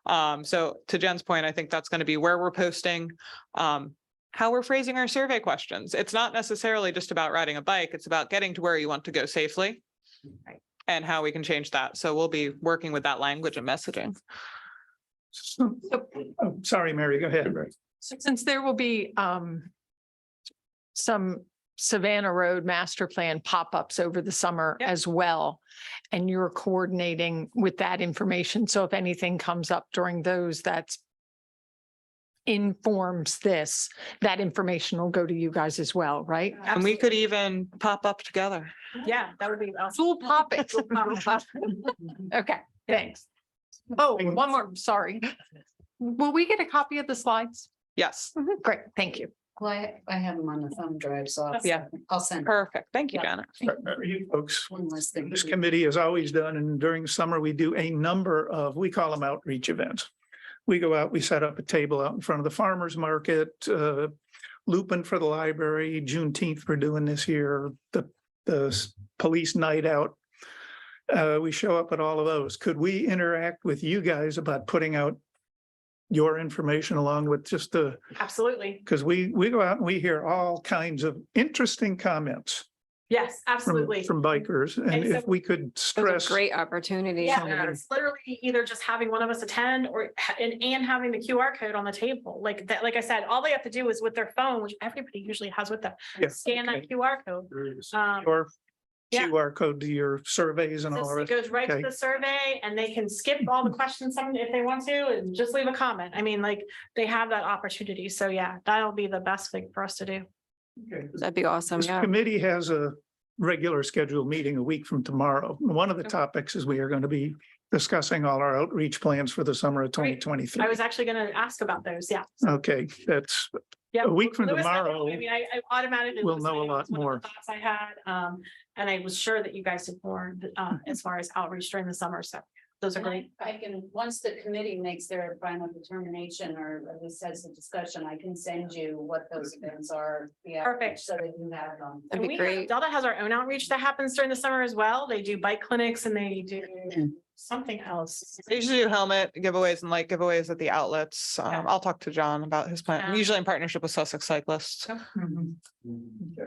So to Jen's point, I think that's going to be where we're posting, how we're phrasing our survey questions. It's not necessarily just about riding a bike. It's about getting to where you want to go safely. Right. And how we can change that. So we'll be working with that language and messaging. Oh, sorry, Mary, go ahead. So since there will be some Savannah Road master plan pop-ups over the summer Yep. as well, and you're coordinating with that information. So if anything comes up during those that's informs this, that information will go to you guys as well, right? And we could even pop up together. Yeah, that would be awesome. Dual topics. Okay, thanks. Oh, one more, sorry. Will we get a copy of the slides? Yes, Great, thank you. Well, I have them on the thumb drive, so Yeah. I'll send perfect. Thank you, Yeah. Janet. You folks, one less thing. this committee has always done, and during the summer, we do a number of, we call them outreach events. We go out, we set up a table out in front of the farmer's market, Lupin for the library, Juneteenth we're doing this year, the police night out. We show up at all of those. Could we interact with you guys about putting out your information along with just Absolutely. because we go out and we hear all kinds of interesting comments Yes, from absolutely. bikers. And And so- if we could Those stress. are great opportunities. Yeah, it's literally either just having one of us attend or and having the QR code on the table. Like that, like I said, all they have to do is with their phone, which everybody usually has with them, Yes, scan okay. that QR code. Your yeah. QR code to your surveys and all It of it. goes right to Okay. the survey and they can skip all the questions some if they want to and just leave a comment. I mean, like they have that opportunity. So yeah, that'll be the best thing for us to do. That'd be awesome, This yeah. committee has a regular scheduled meeting a week from tomorrow. One of the topics is we are going to be discussing all our outreach plans for the summer of Great. 2023. I was actually gonna ask about those. Yeah. Okay, that's Yeah. a week from Lewes, tomorrow. I mean, I automatically. we'll Lewes, know a I lot was one of the more. Thoughts I had, and I was sure that you guys did more, as far as outreach during the summer. So those are great. I can, once the committee makes their final determination or at least has a discussion, I can send you what those events are. Yeah, Perfect. so that you have them. That'd be And great. Delta has our own outreach that happens during the summer as well. They do bike clinics and they do something else. They usually do helmet giveaways and light giveaways at the outlets. Yeah. I'll talk to John about his plan, Yeah. usually in partnership with Sussex Cyclists.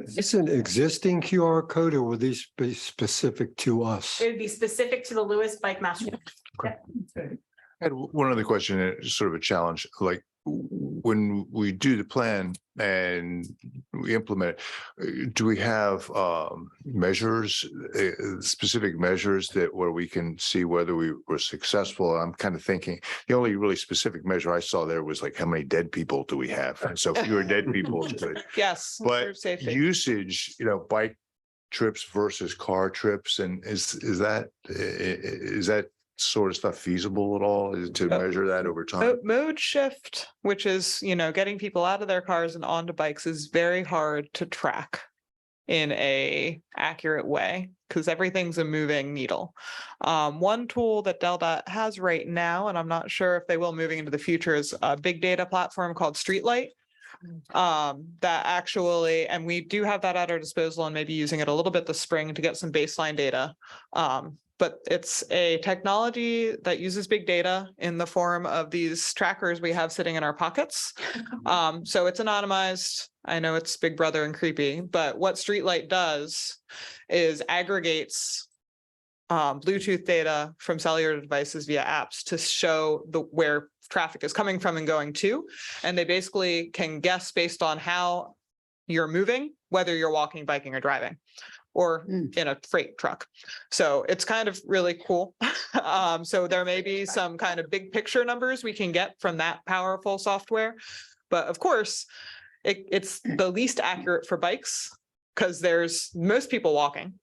Is this an existing QR code or will these be specific to us? It would be specific to the Lewes Bike Master. I had one other question, sort of a challenge, like when we do the plan and we implement it, do we have measures, specific measures that where we can see whether we were successful? I'm kind of thinking the only really specific measure I saw there was like how many dead people do we have? And so fewer dead people is good. Yes. But improve safety. usage, bike trips versus car trips, and is that sort of stuff feasible at all? Is to measure that over time? Mode shift, which is, getting people out of their cars and onto bikes is very hard to track in a accurate way because everything's a moving needle. One tool that Delta has right now, and I'm not sure if they will moving into the future, is a big data platform called Streetlight. That actually, and we do have that at our disposal and maybe using it a little bit this spring to get some baseline data. But it's a technology that uses big data in the form of these trackers we have sitting in our pockets. So it's anonymized. I know it's Big Brother and creepy, but what Streetlight does is aggregates Bluetooth data from cellular devices via apps to show where traffic is coming from and going to. And they basically can guess based on how you're moving, whether you're walking, biking, or driving, or in a freight truck. So it's kind of really cool. So there may be some kind of big picture numbers we can get from that powerful software. But of course, it's the least accurate for bikes because there's most people walking,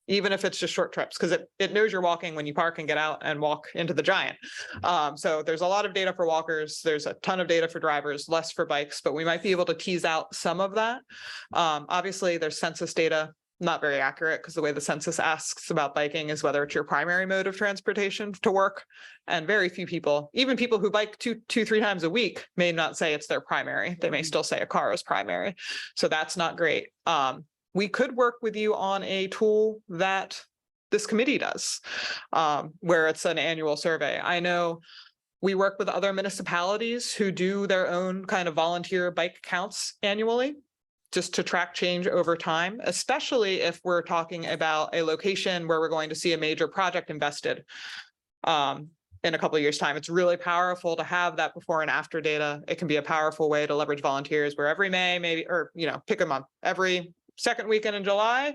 even if it's just short trips, because it knows you're walking when you park and get out and walk into the giant. So there's a lot of data for walkers. There's a ton of data for drivers, less for bikes, but we might be able to tease out some of that. Obviously, there's census data, not very accurate because the way the census asks about biking is whether it's your primary mode of transportation to work. And very few people, even people who bike two, 3 times a week, may not say it's their primary. They may still say a car is primary. So that's not great. We could work with you on a tool that this committee does, where it's an annual survey. I know We work with other municipalities who do their own kind of volunteer bike counts annually, just to track change over time, especially if we're talking about a location where we're going to see a major project invested in a couple of years' time. It's really powerful to have that before and after data. It can be a powerful way to leverage volunteers where every May, maybe, or, pick a month, every second weekend in July,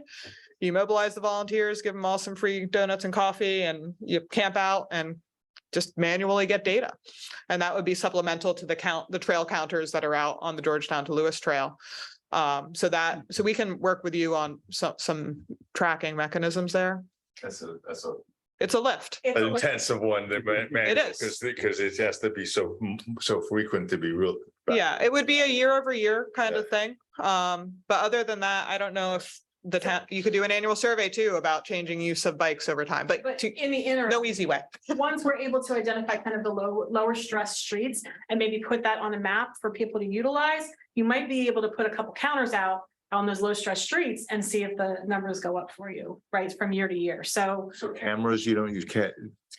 you mobilize the volunteers, give them all some free donuts and coffee, and you camp out and just manually get data. And that would be supplemental to the trail counters that are out on the Georgetown to Lewes Trail. So we can work with you on some tracking mechanisms there. It's It's a lift. It's an a- intensive one. It is. Because it has to be so frequent to be real. Yeah, it would be a year over year kind of thing. But other than that, I don't know if the town, you could do an annual survey too about changing use of bikes over time, but But in the interim, no easy way. once we're able to identify kind of the lower stress streets and maybe put that on a map for people to utilize, you might be able to put a couple counters out on those low stress streets and see if the numbers go up for you, right, from year to year. So So cameras, you don't use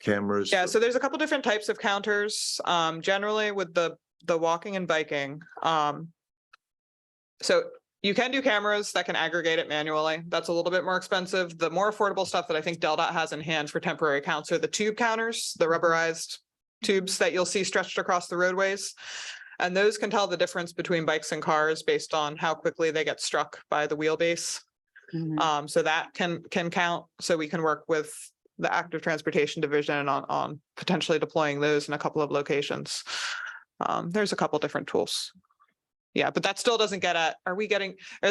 cameras? Yeah, so there's a couple different types of counters, generally with the walking and biking. So you can do cameras that can aggregate it manually. That's a little bit more expensive. The more affordable stuff that I think DelDOT has in hand for temporary counts are the tube counters, the rubberized tubes that you'll see stretched across the roadways. And those can tell the difference between bikes and cars based on how quickly they get struck by the wheelbase. So that can count. So we can work with the Active Transportation Division on potentially deploying those in a couple of locations. There's a couple different tools. Yeah, but that still doesn't get at, are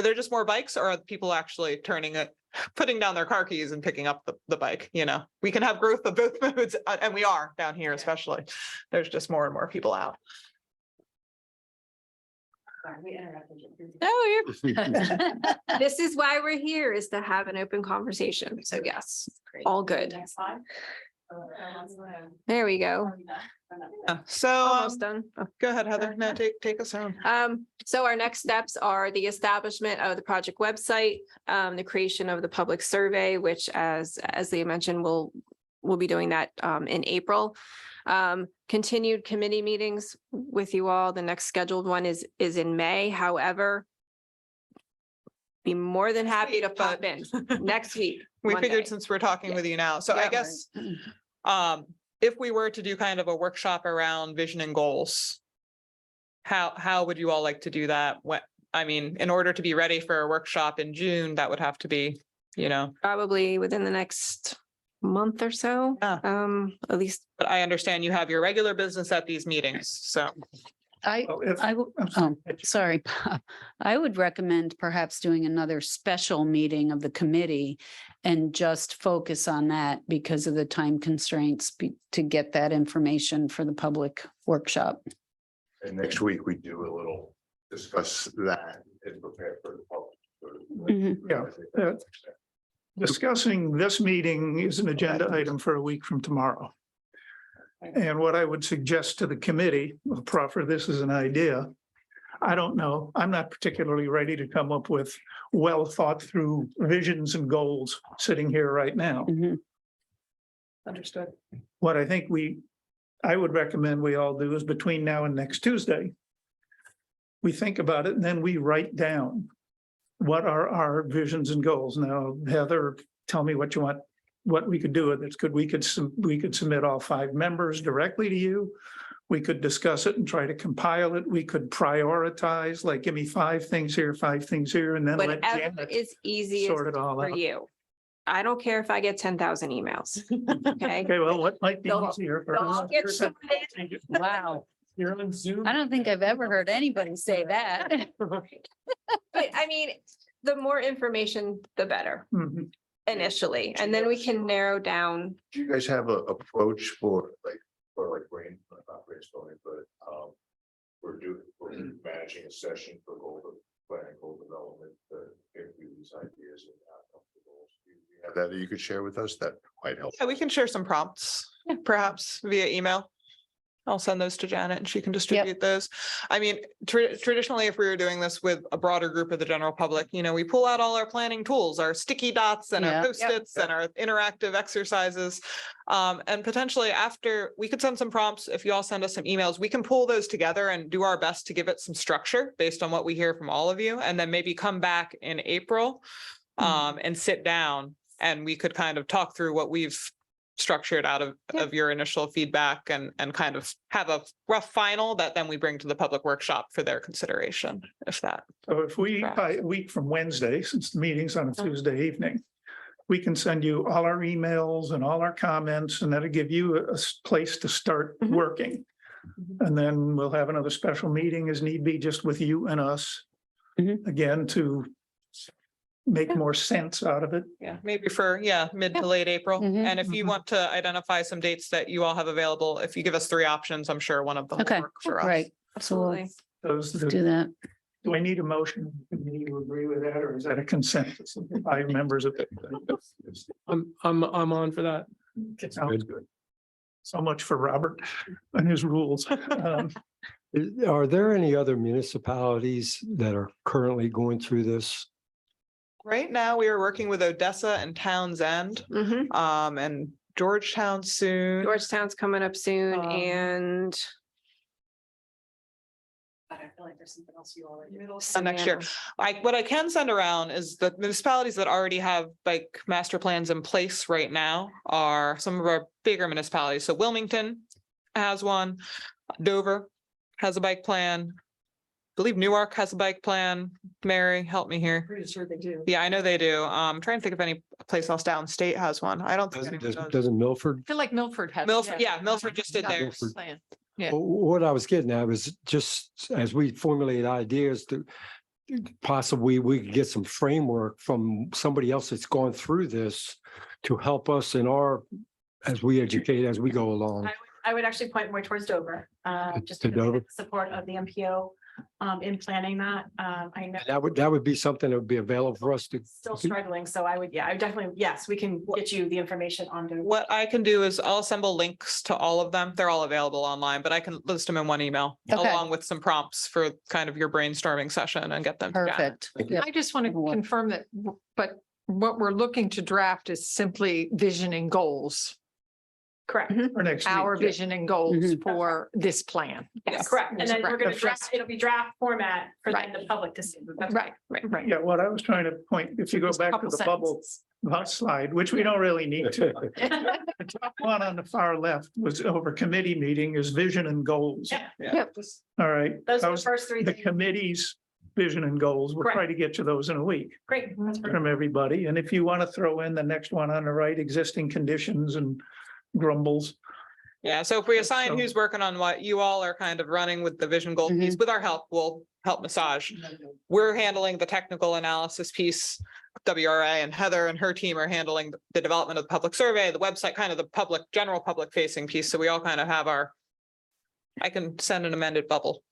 there just more bikes, or are people actually putting down their car keys and picking up the bike? We can have growth of both modes, and we are down here especially. There's just more and more people out. Sorry, we interrupted you. No, you're, this is why we're here, is to have an open conversation. So yes, all good. Next slide. There we go. So Almost done. Oh. go ahead, Heather. No, take us home. So our next steps are the establishment of the project website, the creation of the public survey, which as Leah mentioned, we'll be doing that in April. Continued committee meetings with you all. The next scheduled one is in May. However, be more than happy to pop in next week. We Monday. figured since we're talking with you now, so I Yeah. guess if we were to do kind of a workshop around vision and goals, how would you all like to do that? In order to be ready for a workshop in June, that would have to be, Probably within the next month or so, Yeah. at least. but I understand you have your regular business at these meetings, so. Well, if- Sorry. I would recommend perhaps doing another special meeting of the committee and just focus on that because of the time constraints to get that information for the public workshop. And next week we do a little discuss that and prepare for the public. Mhm. Yeah. Discussing this meeting is an agenda item for a week from tomorrow. And what I would suggest to the committee, I'll proffer this as an idea. I don't know, I'm not particularly ready to come up with well thought through visions and goals sitting here right now. Mhm. Understood. What I think I would recommend we all do is between now and next Tuesday, we think about it and then we write down what are our visions and goals. Now, Heather, tell me what you want, what we could do with it. We could submit all 5 members directly to you. We could discuss it and try to compile it. We could prioritize, like, give me 5 things here, 5 things here, and then let Whatever Janet is easiest sort it all for out. you. I don't care if I get 10,000 emails. Okay. Okay, well, what might be They'll- easier for they'll all us? get sorted. Wow. You're on Zoom. I don't think I've ever heard anybody say that. But the more information, the better Mhm. initially, and then we can narrow down. Do you guys have a approach for brain, not brainstorming, but we're managing a session for planning, goal development, give you these ideas and outcomes. Do you have that you could share with us? That might help. Yeah, we can share some prompts, perhaps via email. I'll send those to Janet and she can distribute those. I mean, traditionally, if we were doing this with a broader group of the general public, you know, we pull out all our planning tools, our sticky dots and Yeah. our Post-its and our interactive exercises. And potentially after, we could send some prompts. If you all send us some emails, we can pull those together and do our best to give it some structure based on what we hear from all of you. And then maybe come back in April and sit down and we could kind of talk through what we've structured out of your initial feedback and kind of have a rough final that then we bring to the public workshop for their consideration, if that. So if we, by a week from Wednesday, since the meeting's on a Tuesday evening, we can send you all our emails and all our comments, and that'll give you a place to start working. And then we'll have another special meeting as need be, just with you and us. Again, to make more sense out of it. Yeah, maybe for, mid to late April. And if you want to identify some dates that you all have available, if you give us 3 options, I'm sure one of them will Okay, work for us. right. Absolutely. Those, Do that. do I need a motion? Do you agree with that, or is that a consensus of the 5 members of it? I'm on for that. Sounds good. So much for Robert and his rules. Are there any other municipalities that are currently going through this? Right now, we are working with Odessa and Townsend, and Georgetown soon. Georgetown's coming up soon and But I feel like there's something else you already. Next year. What I can send around is the municipalities that already have bike master plans in place right now are some of our bigger municipalities. So Wilmington has one, Dover has a bike plan. I believe Newark has a bike plan. Mary, help me here. Pretty sure they do. Yeah, I know they do. I'm trying to think if any place else downstate has one. I don't think anyone does. Doesn't Milford? I feel like Milford has. Milford, yeah, Milford just did Got a theirs. plan. Yeah. What I was getting at was just as we formulate ideas to possibly we could get some framework from somebody else that's gone through this to help us in our, as we educate, as we go along. I would actually point more towards Dover, just To because of Dover? the support of the MPO in planning that. I know That would be something that would be available for us to. still struggling, so I would, I would definitely, yes, we can get you the information on Dover. What I can do is I'll assemble links to all of them. They're all available online, but I can list them in one email Okay. along with some prompts for kind of your brainstorming session and get them. to Janet. Perfect. Yep. I just want to Will work. confirm that, but what we're looking to draft is simply vision and goals. Correct. For next week. Our yeah. vision and goals Mhm. for this plan. Yes, correct. And then we're gonna Right. draft, it'll be draft format for then Right. the public to see. That's Right, right. Yeah, what I was trying to point, if you go Just a back to couple the bubble slide, which we don't really need to. The top one on the far left was over committee meeting is vision and goals. Yeah. Yep. All right. Those are the How's first 3 the things. committee's vision and goals. We'll Correct. try to get you those in a week Great. That's perfect. from everybody. And if you want to throw in the next one on the right, existing conditions and grumbles. Yeah, so if we assign So- who's working on what, you all are kind of running with the vision goal piece. With our help, we'll help massage. We're handling the technical analysis piece. WRA and Heather and her team are handling the development of the public survey, the website, kind of the public, general public facing piece. So we all kind of have our, I can send an amended bubble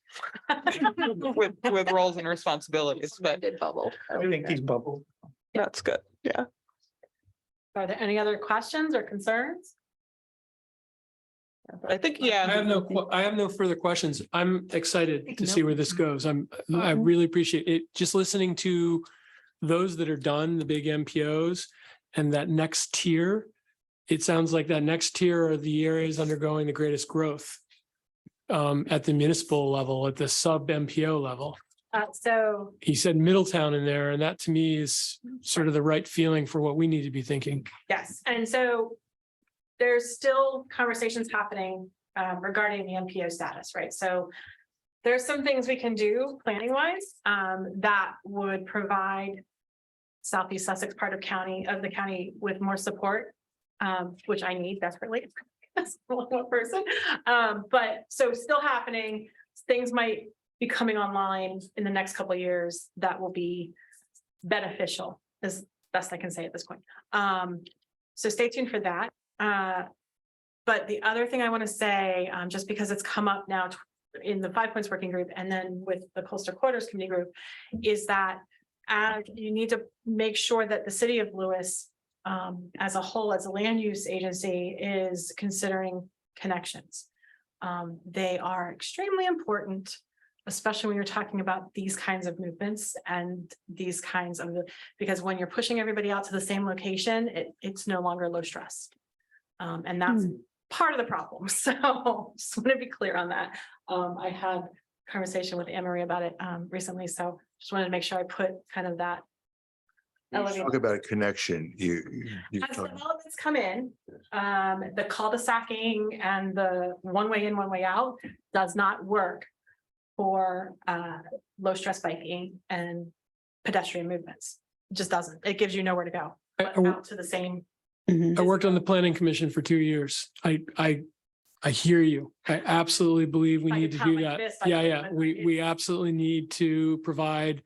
with roles and responsibilities, but Did bubble. I think he's bubbled. that's good. Yeah. Are there any other questions or concerns? I think, I have yeah, I have no further questions. I'm excited to see where this goes. I Mm-hmm. really appreciate it. Just listening to those that are done, the big MPOs and that next tier. It sounds like that next tier are the areas undergoing the greatest growth at the municipal level, at the sub MPO level. So He said Middletown in there, and that to me is sort of the right feeling for what we need to be thinking. yes, and so there's still conversations happening regarding the MPO status, right? So there's some things we can do planning wise that would provide Southeast Sussex part of the county with more support, which I need desperately. That's one person. But so still happening, things might be coming online in the next couple of years that will be beneficial, is best I can say at this point. So stay tuned for that. But the other thing I want to say, just because it's come up now in the 5 Points Working Group and then with the Coastal Quarters Committee Group, is that you need to make sure that the city of Lewes, as a whole, as a land use agency, is considering connections. They are extremely important, especially when you're talking about these kinds of movements and these kinds of, because when you're pushing everybody out to the same location, it's no longer low stress. And that's part of the problem. So just want to be clear on that. I had a conversation with Anne Marie about it recently, so just wanted to make sure I put kind of that. Talk about a connection. You As developments come in, the cul-de-sacing and the one way in, one way out does not work for low stress biking and pedestrian movements. It just doesn't. It gives you nowhere to go. But out to the same. I worked on the planning commission for 2 years. I hear you. I absolutely believe we If I need could to count do like that. this, I Yeah, could, yeah. but We absolutely need to provide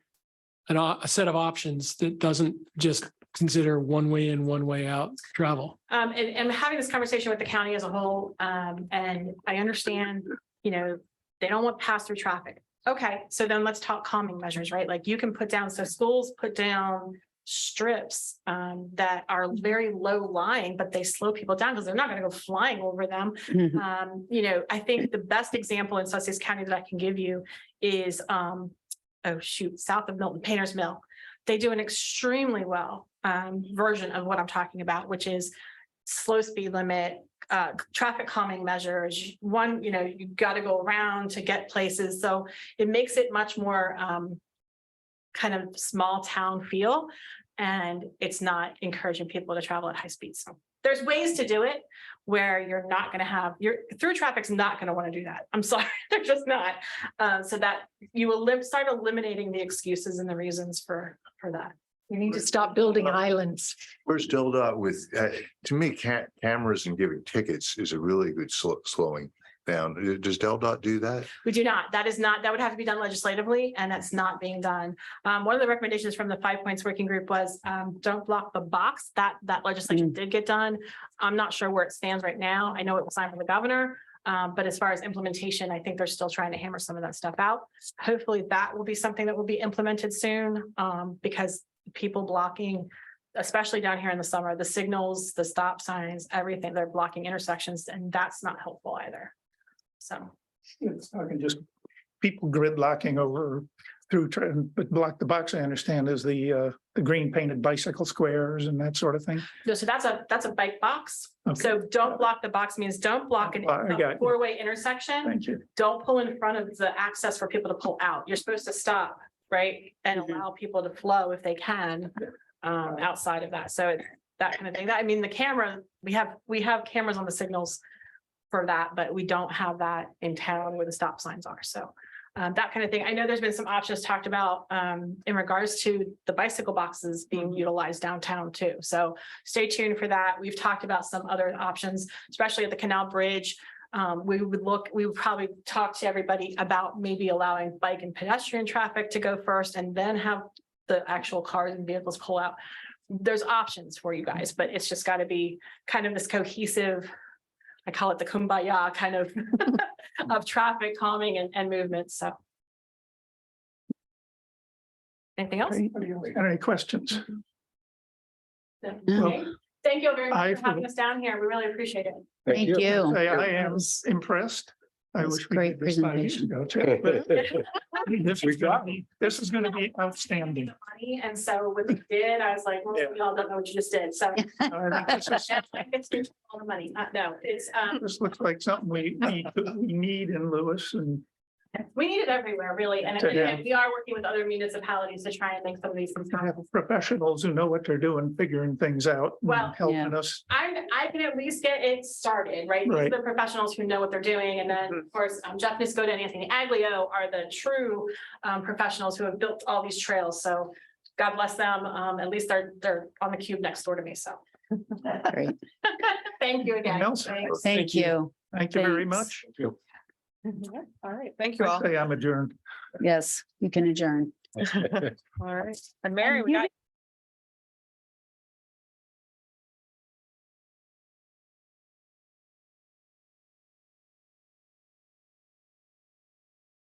a set of options that doesn't just consider one way in, one way out travel. And having this conversation with the county as a whole, and I understand, they don't want pass-through traffic. Okay, so then let's talk calming measures, right? Like you can put down, so schools put down strips that are very low lying, but they slow people down because they're not going to go flying over them. I think the best example in Sussex County that I can give you is south of Milton, Painter's Mill. They do an extremely well version of what I'm talking about, which is slow speed limit, traffic calming measures. One, you got to go around to get places. So it makes it much more kind of small town feel, and it's not encouraging people to travel at high speeds. So there's ways to do it where you're not going to have your through traffic's not going to want to do that. I'm sorry, they're just not. So that you will start eliminating the excuses and the reasons for that. We need to stop building islands. Where's DelDOT with, to me, cameras and giving tickets is a really good slowing down. Does DelDOT do that? We do not. That would have to be done legislatively, and that's not being done. One of the recommendations from the 5 Points Working Group was don't block the box. That legislation did get done. I'm not sure where it stands right now. I know it was signed from the governor, but as far as implementation, I think they're still trying to hammer some of that stuff out. Hopefully that will be something that will be implemented soon, because people blocking, especially down here in the summer, the signals, the stop signs, everything, they're blocking intersections, and that's not helpful either. So It's not just people gridlocking over through, but block the box, I understand, is the green painted bicycle squares and that sort of thing. no, so that's a bike box. Okay. So don't block the box means don't block I got a you. four-way intersection. Thank you. Don't pull in front of the access for people to pull out. You're supposed to stop, right? And allow people to flow if they can outside of that. So it's that kind of thing. I mean, the camera, we have cameras on the signals for that, but we don't have that in town where the stop signs are. So that kind of thing. I know there's been some options talked about in regards to the bicycle boxes being utilized downtown too. So stay tuned for that. We've talked about some other options, especially at the Canal Bridge. We would probably talk to everybody about maybe allowing bike and pedestrian traffic to go first and then have the actual cars and vehicles pull out. There's options for you guys, but it's just got to be kind of this cohesive, I call it the kumbaya kind of of traffic calming and movement. So. Anything else? Any questions? Okay. Thank you very much I for having us down here. We really appreciate it. Thank you. I am impressed. I That's wish we great did this 5 years ago, too, but This is gonna be outstanding. Money, and so what they did, I was like, well, we all don't know what you just did, so. I think It's all the money. No, it's, this looks like something we need in Lewes, and we need it everywhere, really, and we are working with other municipalities to try and make some of these things to have happen. professionals who know what they're doing, figuring things out, and Well, helping us. I can at least get it started, right? These are the professionals who know what they're doing, and then, of course, Jeff Niscoda and Anthony Aglio are the true professionals who have built all these trails, so God bless them. At least they're on the cube next door to me, so. Great. Thank you again. Anything else? Thanks. Thank you. Thank you very Thanks. much. All right, thank you I all. say I'm adjourned. Yes, you can adjourn. All right, and Mary, we got